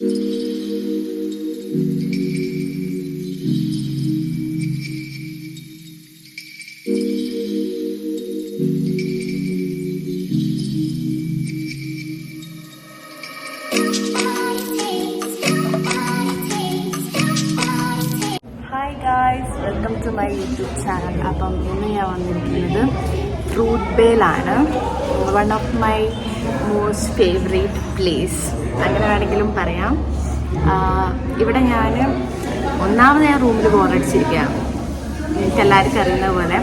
Welcome to my YouTube channel. അപ്പം ഇന്ന് ഞാൻ വന്നിരിക്കുന്നത് ഫ്രൂട്ട് ബേയിലാണ്. One of my most favourite place അങ്ങനെ വേണമെങ്കിലും പറയാം. ഇവിടെ ഞാൻ ഒന്നാമത് ഞാൻ റൂമിൽ ബോറടിച്ചിരിക്കുകയാണ്. എനിക്കെല്ലാവർക്കും അറിയുന്ന പോലെ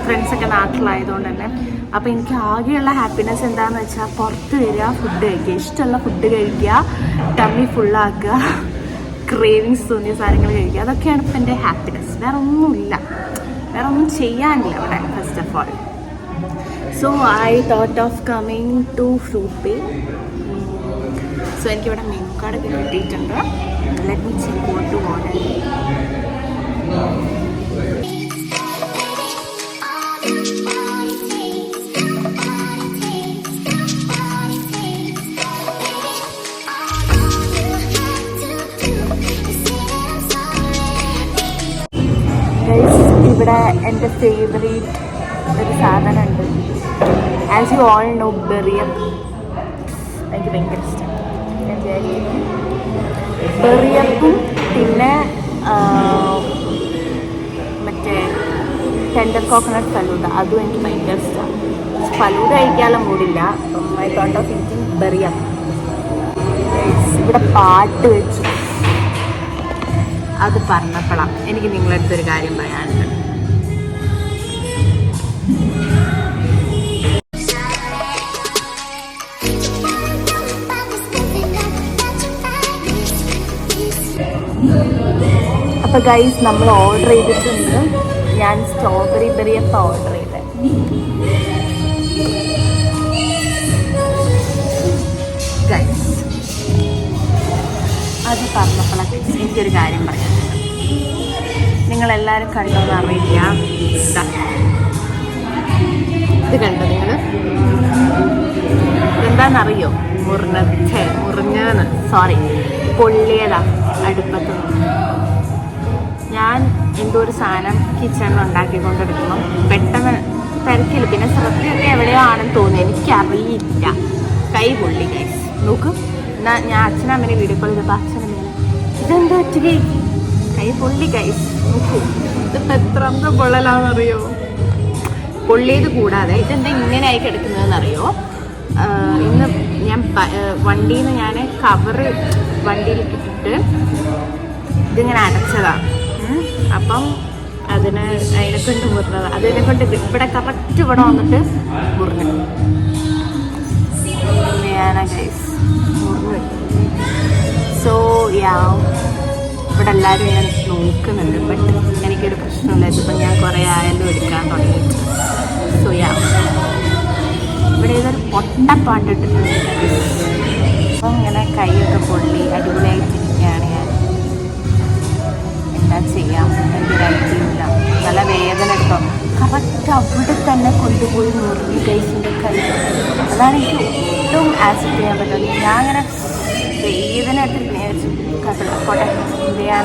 ഫ്രണ്ട്സൊക്കെ നാട്ടിലായതുകൊണ്ട് തന്നെ. അപ്പോൾ എനിക്ക് ആകെയുള്ള ഹാപ്പിനെസ് എന്താണെന്ന് വെച്ചാൽ പുറത്ത് വരിക, ഫുഡ് കഴിക്കുക, ഇഷ്ടമുള്ള ഫുഡ് കഴിക്കുക, ടമ്മി ഫുള്ളാക്കുക, ക്രേവിങ്സ് തോന്നിയ സാധനങ്ങൾ കഴിക്കുക. അതൊക്കെയാണ് ഇപ്പം എൻ്റെ ഹാപ്പിനെസ്. വേറെ ഒന്നുമില്ല, വേറെ ഒന്നും ചെയ്യാനില്ല ഇവിടെ first of all. So I thought of coming to Fruit Bay. So എനിക്കിവിടെ മെനു കാർഡൊക്കെ കിട്ടിയിട്ടുണ്ട്. Let me check what to order. ഇവിടെ എൻ്റെ ഫേവറേറ്റ് ഒരു സാധനമുണ്ട്. ആസ് യു ഓൾ നോ, ബെറിയപ്പ്. എനിക്ക് ഭയങ്കര ഇഷ്ടമാണ്. ബെറിയപ്പും പിന്നെ മറ്റേ ടെൻഡർ കോക്കനട്ട് ഫലൂദ, അതും എനിക്ക് ഭയങ്കര ഇഷ്ടമാണ്. ഫലൂദ കഴിക്കാനുള്ള മൂടില്ല. അപ്പം ഐ തോട്ട് ഓഫ് ഈറ്റിംഗ് ബെറിയപ്പ്. ഇവിടെ പാട്ട് വെച്ചു. അത് പറഞ്ഞപ്പോഴാണ് എനിക്ക് നിങ്ങളുടെ അടുത്തൊരു കാര്യം പറയാനുണ്ട്. അപ്പോൾ ഗൈസ്, നമ്മൾ ഓർഡർ ചെയ്തിട്ടുണ്ട്. ഞാൻ സ്ട്രോബെറി ബെറിയപ്പ് ഓർഡർ ചെയ്തത്. ഗൈസ്, അത് പറഞ്ഞപ്പോഴൊക്കെ എനിക്കൊരു കാര്യം പറയാനുണ്ട്. നിങ്ങളെല്ലാവരും കണ്ടോന്ന് അറിയില്ല. ഇത് കണ്ടോ നിങ്ങൾ? എന്താണെന്നറിയോ? മുറിഞ്ഞെന്ന് പൊള്ളിയതാ അടുപ്പത്ത്. ഞാൻ എന്തോ ഒരു സാധനം കിച്ചണിൽ ഉണ്ടാക്കിക്കൊണ്ടിരിക്കുമ്പം പെട്ടെന്ന് തിരക്കില്ല, പിന്നെ ശ്രദ്ധയൊക്കെ എവിടെയോ ആണെന്ന് തോന്നി, എനിക്കറിയില്ല. കൈ പൊള്ളി ഗൈസ്. നോക്ക്, എന്നാൽ ഞാൻ അച്ഛനമ്മേനെ വീഡിയോ കോൾ ചെയ്തപ്പോൾ അച്ഛനമ്മേനെ ഇതെന്താ ഒറ്റ കൈ പൊള്ളി ഗൈസ്. നോക്കൂ, ഇതിപ്പോൾ എത്ര പൊള്ളലാണെന്നറിയോ? പൊള്ളിയത് കൂടാതെ ഇതെന്താ ഇങ്ങനെ ആയി കിടക്കുന്നതെന്നറിയോ? ഇന്ന് ഞാൻ വണ്ടിയിൽ നിന്ന് ഞാൻ കവറ് വണ്ടിയിലേക്ക് ഇട്ടിട്ട് ഇതിങ്ങനെ അടച്ചതാണ്. അപ്പം അതിനെക്കൊണ്ട് മുറിഞ്ഞത്. അതിനെക്കൊണ്ട് ഇവിടെ കറക്റ്റ് ഇവിടെ വന്നിട്ട് മുറിഞ്ഞു. ഗൈസ്, മുറിഞ്ഞു. സോ ഇവിടെ എല്ലാവരും ഞാൻ നോക്കുന്നുണ്ട്. ബട്ട് എനിക്കൊരു പ്രശ്നമില്ല. ഇതിപ്പം ഞാൻ കുറേ ആയാലും എടുക്കാൻ തുടങ്ങിയിട്ട്. സോ ഇവിടെ ഇതൊരു പൊട്ടപ്പാട്ടിട്ടിട്ടുണ്ട്. അപ്പം ഇങ്ങനെ കൈയൊക്കെ പൊള്ളി അടിപൊളിയായിട്ടിരിക്കുകയാണ് ഞാൻ. എന്താ ചെയ്യാം, എനിക്കൊരൈറ്റില്ല. നല്ല വേദന എടുത്തോ. കറക്റ്റ് അവിടെ തന്നെ കൊണ്ടുപോയി മുറിഞ്ഞു ഗൈസിൻ്റെ കൈ. അതാണ് എനിക്ക് ഒട്ടും ആക്സെപ്റ്റ് ചെയ്യാൻ പറ്റുന്നത്. ഞാൻ അങ്ങനെ വേദന എടുത്തിട്ട് പോട്ടെ, എന്ത് ചെയ്യാൻ.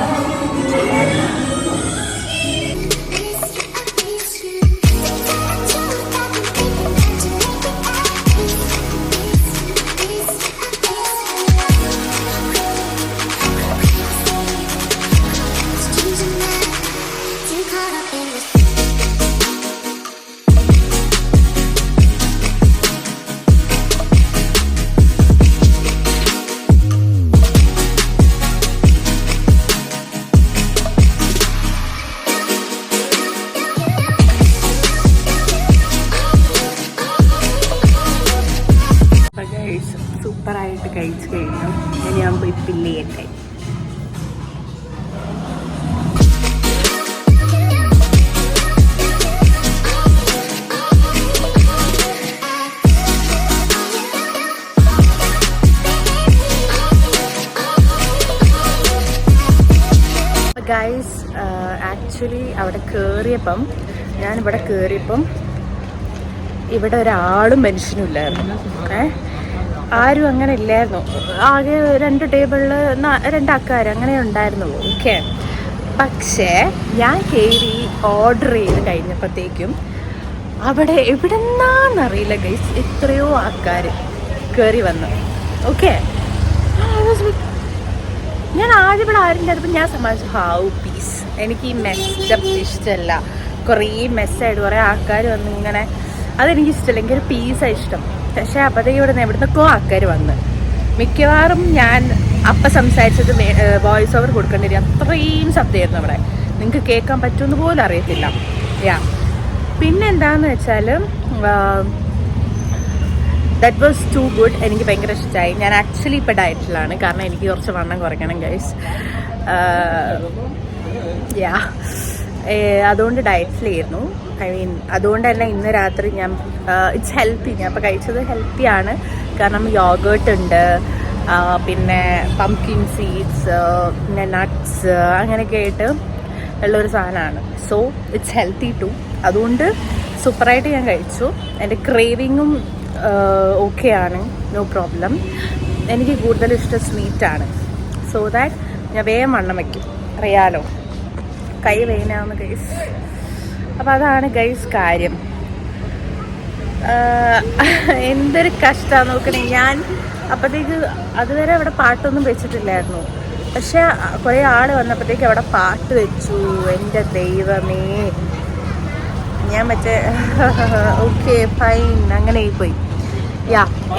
സൂപ്പറായിട്ട് കഴിച്ച് കഴിഞ്ഞു. ഇനി ഞാൻ പോയി ഫില്ല് ചെയ്യട്ടെ. ഗൈസ്, ആക്ച്വലി അവിടെ കയറിയപ്പം ഞാനിവിടെ കയറിയപ്പം ഇവിടെ ഒരാളും മനുഷ്യനും ഇല്ലായിരുന്നു. ആരും അങ്ങനെ ഇല്ലായിരുന്നു. ആകെ 2 ടേബിളിൽ 2 ആൾക്കാർ അങ്ങനെ ഉണ്ടായിരുന്നുള്ളൂ. ഓക്കെ, പക്ഷേ ഞാൻ കയറി ഓർഡർ ചെയ്ത് കഴിഞ്ഞപ്പോഴത്തേക്കും അവിടെ എവിടെന്നാന്നറിയില്ല ഗൈസ്, എത്രയോ ആൾക്കാർ കയറി വന്നു. ഓക്കെ, ഞാൻ ആദ്യം ഇവിടെ ആരും ഇല്ലാത്തപ്പോൾ ഞാൻ സമ്മതിച്ചു, ഹൗ പീസ്, എനിക്ക് ഈ മെസ്സപ്പ് ഇഷ്ടമല്ല. കുറേ മെസ്സായിട്ട് കുറേ ആൾക്കാർ വന്ന് ഇങ്ങനെ, അതെനിക്ക് ഇഷ്ടമല്ല. എനിക്കൊരു പീസാണ് ഇഷ്ടം. പക്ഷേ അപ്പോഴത്തേക്ക് ഇവിടെ നിന്ന് എവിടുന്നൊക്കെ ആൾക്കാർ വന്ന്, മിക്കവാറും ഞാൻ അപ്പം സംസാരിച്ചത് വോയിസ് ഓവർ കൊടുക്കേണ്ടി വരും. അത്രയും ശബ്ദമായിരുന്നു അവിടെ, നിങ്ങൾക്ക് കേൾക്കാൻ പറ്റുമെന്ന് പോലും അറിയത്തില്ല. പിന്നെ എന്താണെന്ന് വെച്ചാൽ ദാറ്റ് വാസ് ടു ഗുഡ്. എനിക്ക് ഭയങ്കര ഇഷ്ടമായി. ഞാൻ ആക്ച്വലി ഇപ്പോൾ ഡയറ്റിലാണ്, കാരണം എനിക്ക് കുറച്ച് വണ്ണം കുറയ്ക്കണം ഗൈസ്. അതുകൊണ്ട് ഡയറ്റിലായിരുന്നു. ഐ മീൻ അതുകൊണ്ട് തന്നെ ഇന്ന് രാത്രി ഞാൻ ഇറ്റ്സ് ഹെൽത്തി. ഞാൻ ഇപ്പോൾ കഴിച്ചത് ഹെൽത്തിയാണ്, കാരണം യോഗേർട്ട് ഉണ്ട്, പിന്നെ പംകിൻ സീഡ്സ്, പിന്നെ നട്ട്സ്, അങ്ങനെയൊക്കെ ആയിട്ട് ഉള്ളൊരു സാധനമാണ്. So it's healthy too. അതുകൊണ്ട് സൂപ്പറായിട്ട് ഞാൻ കഴിച്ചു. എൻ്റെ ക്രേവിങ്ങും ഓക്കെ ആണ്, നോ പ്രോബ്ലം. എനിക്ക് കൂടുതൽ ഇഷ്ടം സ്വീറ്റാണ്. സോ ദാറ്റ് ഞാൻ വേഗം വണ്ണം വയ്ക്കും, അറിയാലോ, കൈ വേനാവുന്ന ഗൈസ്. അപ്പോൾ അതാണ് ഗൈസ് കാര്യം. എന്തൊരു കഷ്ടമാണ് നോക്കണേ. ഞാൻ അപ്പോഴത്തേക്ക് അതുവരെ അവിടെ പാട്ടൊന്നും വെച്ചിട്ടില്ലായിരുന്നു, പക്ഷെ കുറേ ആൾ വന്നപ്പോഴത്തേക്ക് അവിടെ പാട്ട് വെച്ചു. എൻ്റെ ദൈവമേ, ഞാൻ മറ്റേ ഓക്കെ ഫൈൻ അങ്ങനെ പോയി.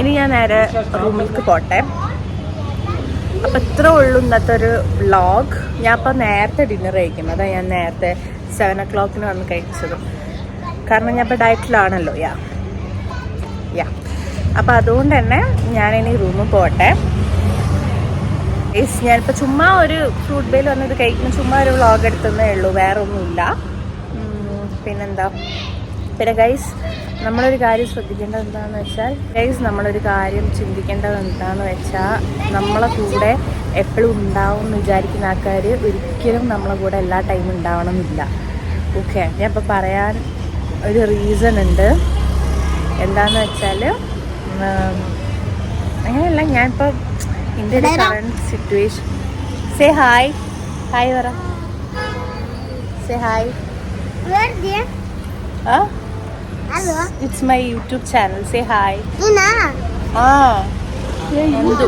ഇനി ഞാൻ നേരെ റൂമിലേക്ക് പോട്ടെ. അപ്പം ഇത്ര ഉള്ളൂ ഇന്നത്തെ ഒരു വ്ളോഗ്. ഞാൻ അപ്പം നേരത്തെ ഡിന്നർ കഴിക്കും, അതാണ് ഞാൻ നേരത്തെ 7 o'clock വന്ന് കഴിച്ചത്, കാരണം ഞാൻ ഇപ്പോൾ ഡയറ്റിലാണല്ലോ. അപ്പം അതുകൊണ്ട് തന്നെ ഞാനിനി റൂമിൽ പോട്ടെ. ഞാനിപ്പോൾ ചുമ്മാ ഒരു ഫ്രൂട്ട് ബേയിൽ വന്നത് കഴിക്കുന്ന ചുമ്മാ ഒരു വ്ളോഗ് എടുത്തതേ ഉള്ളൂ, വേറെ ഒന്നുമില്ല. പിന്നെന്താ, പിന്നെ ഗൈസ് നമ്മളൊരു കാര്യം ശ്രദ്ധിക്കേണ്ടത് എന്താണെന്ന് വെച്ചാൽ, നമ്മളൊരു കാര്യം ചിന്തിക്കേണ്ടത് എന്താണെന്ന് വെച്ചാൽ, നമ്മളെ കൂടെ എപ്പോഴും ഉണ്ടാവും എന്ന് വിചാരിക്കുന്ന ആൾക്കാർ ഒരിക്കലും നമ്മളെ കൂടെ എല്ലാ ടൈമും ഉണ്ടാവണമെന്നില്ല. ഓക്കെ, ഞാൻ ഇപ്പോൾ പറയാൻ ഒരു റീസൺ ഉണ്ട്. എന്താണെന്ന് വെച്ചാൽ, അങ്ങനെയല്ല, ഞാനിപ്പോൾ എൻ്റെ ഒരു current situation. Say hi, hi പറ, say hi. Hello. It's my YouTube channel. Say hi. Nina. Nandu.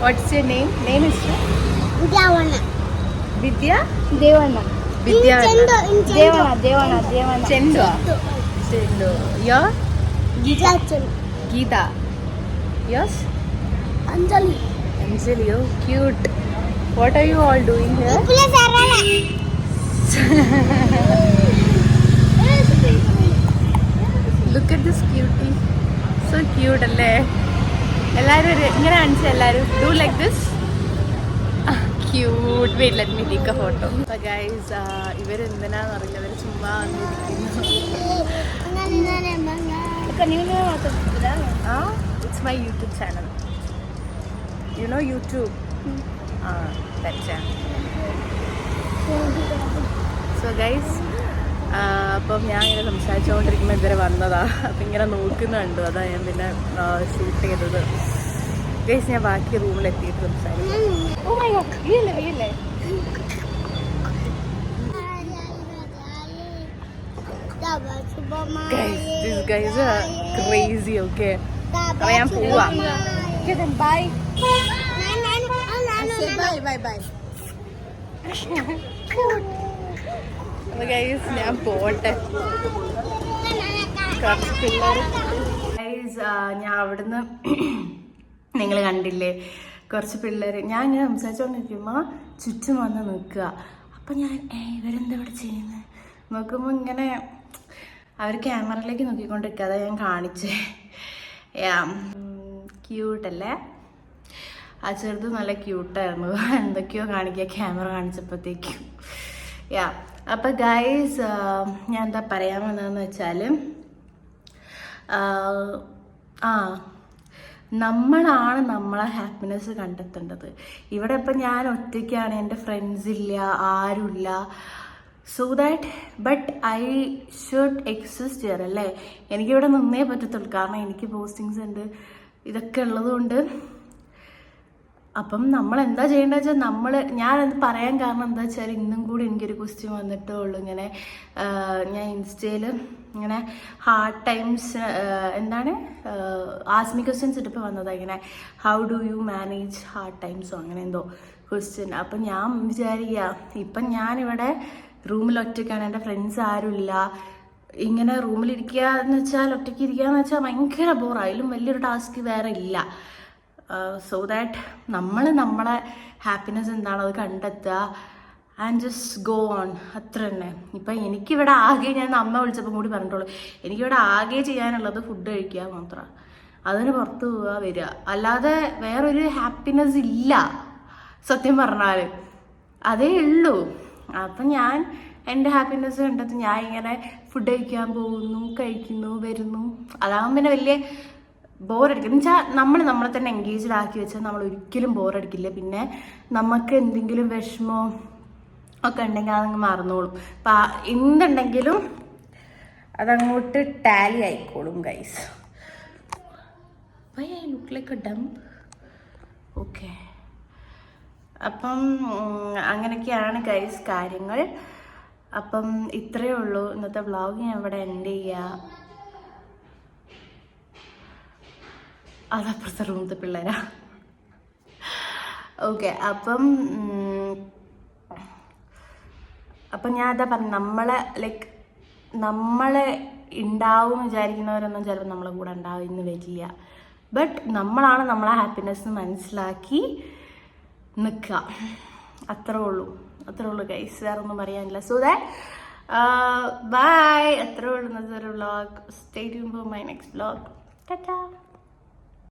What's your name? Name is Devana. Vidya? Devana. Vidya. Devana. Chendu. Chendu. Your? Geeta. Geeta. Yours? Anjali. Anjali. Oh, cute. What are you all doing here? Look at this cutie. So cute അല്ലേ? എല്ലാവരും ഇങ്ങനെ കാണിച്ച എല്ലാവരും do like this. Cute. Wait, let me take a photo. So guys, ഇവരെന്തിനാന്ന് അറിയില്ല, ഇവർ ചുമ്മാ വന്നിരിക്കുന്നു. It's my YouTube channel. You know YouTube? That channel. So guys, അപ്പം ഞാൻ ഇങ്ങനെ സംസാരിച്ചുകൊണ്ടിരിക്കുമ്പോൾ ഇതുവരെ വന്നതാ. അപ്പം ഇങ്ങനെ നോക്കുന്നുണ്ട്, അതാ ഞാൻ പിന്നെ ഷൂട്ട് ചെയ്തത്. ഗൈസ്, ഞാൻ ബാക്കി റൂമിലെത്തിയിട്ട് സംസാരിക്കും. These guys are crazy, okay? അപ്പം ഞാൻ പോവാ. Bye. Bye. ഗൈസ്, ഞാൻ പോട്ടെ. കുറച്ച് പിള്ളേർ ഗൈസ്, ഞാൻ അവിടുന്ന് നിങ്ങൾ കണ്ടില്ലേ, കുറച്ച് പിള്ളേർ ഞാൻ ഇങ്ങനെ സംസാരിച്ചുകൊണ്ടിരിക്കുമ്പോൾ ചുറ്റും വന്ന് നിൽക്കുക. അപ്പം ഞാൻ ഇവരെന്താ ഇവിടെ ചെയ്യുന്നത് നോക്കുമ്പോൾ ഇങ്ങനെ അവർ ക്യാമറയിലേക്ക് നോക്കിക്കൊണ്ടിരിക്കുക. അതാ ഞാൻ കാണിച്ചേ. ക്യൂട്ടല്ലേ? ആ ചെറുത് നല്ല ക്യൂട്ടായിരുന്നു. എന്തൊക്കെയോ കാണിക്കുക ക്യാമറ കാണിച്ചപ്പോഴത്തേക്കും. അപ്പം ഗൈസ്, ഞാൻ എന്താ പറയാൻ വന്നതെന്ന് വെച്ചാൽ, നമ്മളാണ് നമ്മളെ ഹാപ്പിനെസ് കണ്ടെത്തേണ്ടത്. ഇവിടെ ഇപ്പം ഞാൻ ഒറ്റയ്ക്കാണ്, എൻ്റെ ഫ്രണ്ട്സ് ഇല്ല, ആരുമില്ല. So that but I should exist here അല്ലേ. എനിക്കിവിടെ നിന്നേ പറ്റത്തുള്ളൂ, കാരണം എനിക്ക് പോസ്റ്റിങ്സ് ഉണ്ട്, ഇതൊക്കെ ഉള്ളതുകൊണ്ട്. അപ്പം നമ്മൾ എന്താ ചെയ്യേണ്ടത് വെച്ചാൽ ഞാനത് പറയാൻ കാരണം എന്താ വെച്ചാൽ ഇന്നും കൂടി എനിക്കൊരു ക്വസ്റ്റ്യൻ വന്നിട്ടേ ഉള്ളൂ. ഇങ്ങനെ ഞാൻ ഇൻസ്റ്റയിൽ ഇങ്ങനെ ഹാർഡ് ടൈംസ് എന്താണ് ആസ്മി ക്വസ്റ്റ്യൻസ് ഇട്ടിപ്പോൾ വന്നതാണ്, ഇങ്ങനെ how do you manage hard ടൈംസോ അങ്ങനെ എന്തോ ക്വസ്റ്റ്യൻ. അപ്പം ഞാൻ വിചാരിക്കുക, ഇപ്പം ഞാനിവിടെ റൂമിൽ ഒറ്റയ്ക്കാണ്, എൻ്റെ ഫ്രണ്ട്സ് ആരുമില്ല. ഇങ്ങനെ റൂമിലിരിക്കുക എന്ന് വെച്ചാൽ ഒറ്റയ്ക്ക് ഇരിക്കുക എന്ന് വെച്ചാൽ ഭയങ്കര ബോറായാലും വലിയൊരു ടാസ്ക് വേറെ ഇല്ല. സോ ദാറ്റ് നമ്മളെ ഹാപ്പിനെസ് എന്താണോ അത് കണ്ടെത്തുക ആൻഡ് ജസ്റ്റ് ഗോ ഓൺ, അത്ര തന്നെ. ഇപ്പം എനിക്കിവിടെ ആകെ, ഞാൻ അമ്മ വിളിച്ചപ്പോൾ കൂടി പറഞ്ഞിട്ടുള്ളൂ, എനിക്കിവിടെ ആകെ ചെയ്യാനുള്ളത് ഫുഡ് കഴിക്കുക മാത്രമാണ്. അതിന് പുറത്ത് പോവുക വരിക, അല്ലാതെ വേറൊരു ഹാപ്പിനെസ് ഇല്ല സത്യം പറഞ്ഞാൽ, അതേ ഉള്ളൂ. അപ്പം ഞാൻ എൻ്റെ ഹാപ്പിനെസ് കണ്ടെത്തി ഞാൻ ഇങ്ങനെ ഫുഡ് കഴിക്കാൻ പോകുന്നു, കഴിക്കുന്നു, വരുന്നു. അതാകുമ്പോൾ പിന്നെ വലിയ ബോറടിക്കും എന്ന് വെച്ചാൽ നമ്മളെ തന്നെ എൻഗേജ്ഡ് ആക്കി വെച്ചാൽ നമ്മൾ ഒരിക്കലും ബോറടിക്കില്ല. പിന്നെ നമുക്ക് എന്തെങ്കിലും വിഷമോ ഒക്കെ ഉണ്ടെങ്കിൽ അതങ്ങ് മറന്നോളും. അപ്പം എന്തുണ്ടെങ്കിലും അതങ്ങോട്ട് ടാലി ആയിക്കോളും guys. Why I look like a dump. Okay, അപ്പം അങ്ങനെയൊക്കെയാണ് ഗൈസ് കാര്യങ്ങൾ. അപ്പം ഇത്രയേ ഉള്ളൂ ഇന്നത്തെ വ്ളോഗ്. ഞാൻ ഇവിടെ എൻഡ് ചെയ്യുക. അതപ്പുറത്തെ റൂമത്തെ പിള്ളേരാ. ഓക്കെ, അപ്പം ഞാൻ അതാ പറഞ്ഞു, നമ്മളെ ഉണ്ടാവും വിചാരിക്കുന്നവരൊന്നും ചിലപ്പോൾ നമ്മളെ കൂടെ ഉണ്ടാവുമെന്ന് വരില്ല. ബട്ട് നമ്മളാണ് നമ്മളെ ഹാപ്പിനെസ് മനസ്സിലാക്കി നിൽക്കുക. അത്രേ ഉള്ളൂ ഗൈസ്, വേറെ ഒന്നും പറയാനില്ല. സോ ദാറ്റ് ബൈ, അത്രേ ഉള്ളൂ ഇന്നത്തെ ഒരു vlog. Stay tune for my next vlog. Tata.